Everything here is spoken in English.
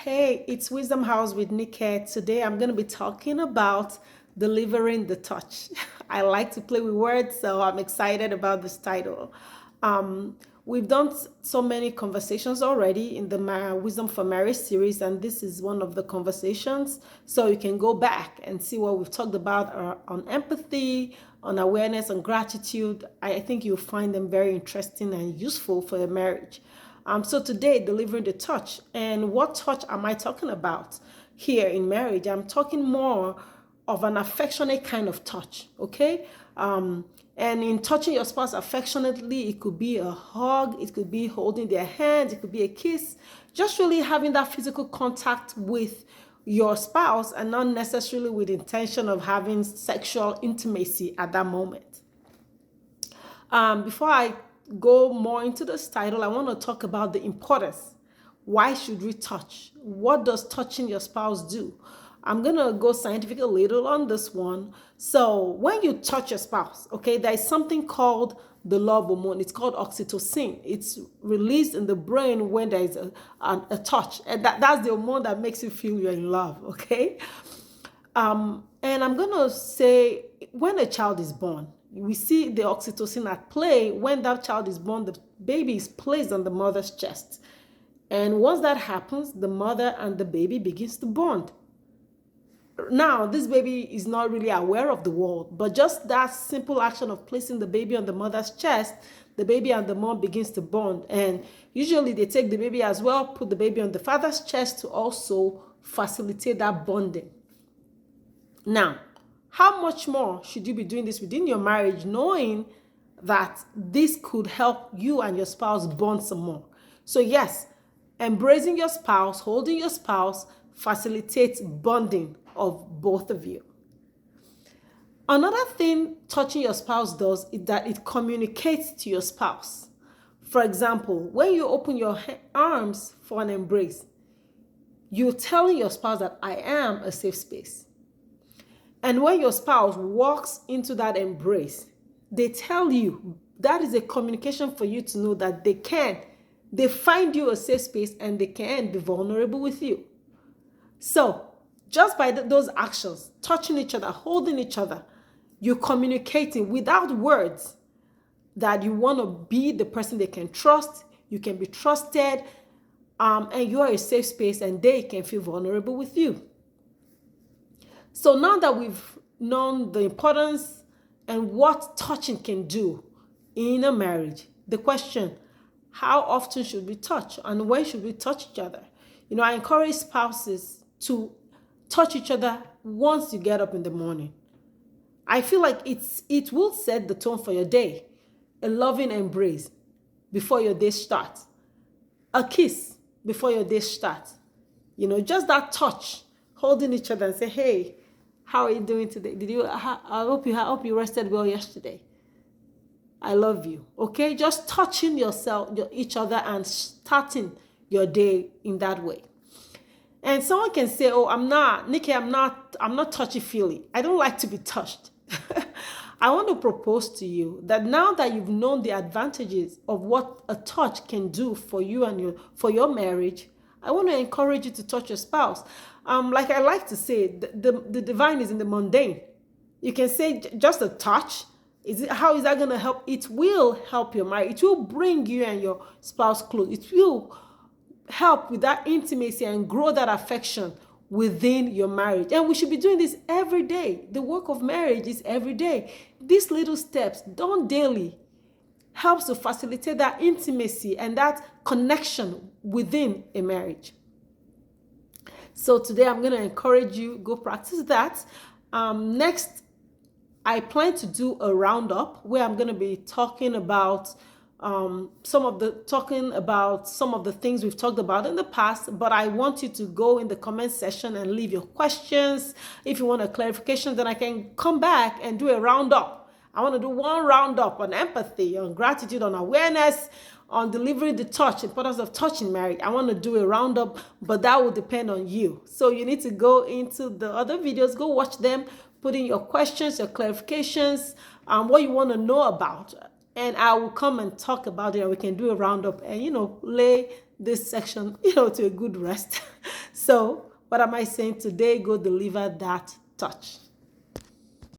Hey, it's Wisdom House with Nike. Today I'm going to be talking about delivering the touch. I like to play with words, so I'm excited about this title. Um, we've done so many conversations already in the Wisdom for Marriage series, and this is one of the conversations. So you can go back and see what we've talked about on empathy, on awareness, and gratitude. I think you'll find them very interesting and useful for your marriage. So today, delivering the touch. And what touch am I talking about here in marriage? I'm talking more of an affectionate kind of touch, okay? And in touching your spouse affectionately, it could be a hug, it could be holding their hand, it could be a kiss, just really having that physical contact with your spouse and not necessarily with the intention of having sexual intimacy at that moment. Before I go more into this title, I want to talk about the importance. Why should we touch? What does touching your spouse do? I'm going to go scientific a little on this one. So when you touch your spouse, okay, there is something called the love hormone. It's called oxytocin. It's released in the brain when there is a touch. And that's the hormone that makes you feel you're in love, okay? And I'm going to say when a child is born, we see the oxytocin at play. When that child is born, the baby is placed on the mother's chest. And once that happens, the mother and the baby begins to bond. Now, this baby is not really aware of the world, but just that simple action of placing the baby on the mother's chest, the baby and the mom begins to bond. And usually they take the baby as well, put the baby on the father's chest to also facilitate that bonding. Now, how much more should you be doing this within your marriage, knowing that this could help you and your spouse bond some more? So yes, embracing your spouse, holding your spouse facilitates bonding of both of you. Another thing touching your spouse does is that it communicates to your spouse. For example, when you open your arms for an embrace, you're telling your spouse that I am a safe space. And when your spouse walks into that embrace, they tell you that is a communication for you to know that they find you a safe space and they can be vulnerable with you. So just by those actions, touching each other, holding each other, you're communicating without words that you want to be the person they can trust, you can be trusted, and you are a safe space and they can feel vulnerable with you. So now that we've known the importance and what touching can do in a marriage, the question, how often should we touch and when should we touch each other? I encourage spouses to touch each other once you get up in the morning. I feel like it will set the tone for your day. A loving embrace before your day starts. A kiss before your day starts. Just that touch, holding each other and say, hey, how are you doing today? I hope you rested well yesterday. I love you. Okay? Just touching each other and starting your day in that way. And someone can say, oh, Nikki, I'm not touchy-feely. I don't like to be touched. I want to propose to you that now that you've known the advantages of what a touch can do for you and for your marriage, I want to encourage you to touch your spouse. Like I like to say, the divine is in the mundane. You can say just a touch. How is that going to help? It will help your marriage. It will bring you and your spouse close. It will help with that intimacy and grow that affection within your marriage. And we should be doing this every day. The work of marriage is every day. These little steps done daily helps to facilitate that intimacy and that connection within a marriage. So today I'm going to encourage you, go practice that. Next, I plan to do a roundup where I'm going to be talking about some of the things we've talked about in the past, but I want you to go in the comment section and leave your questions. If you want a clarification, then I can come back and do a roundup. I want to do one roundup on empathy, on gratitude, on awareness, on delivering the touch, importance of touch in marriage. I want to do a roundup, but that will depend on you. So you need to go into the other videos, go watch them, put in your questions, your clarifications, what you want to know about. And I will come and talk about it, and we can do a roundup and, lay this section, to a good rest. So, what am I saying today? Go deliver that touch.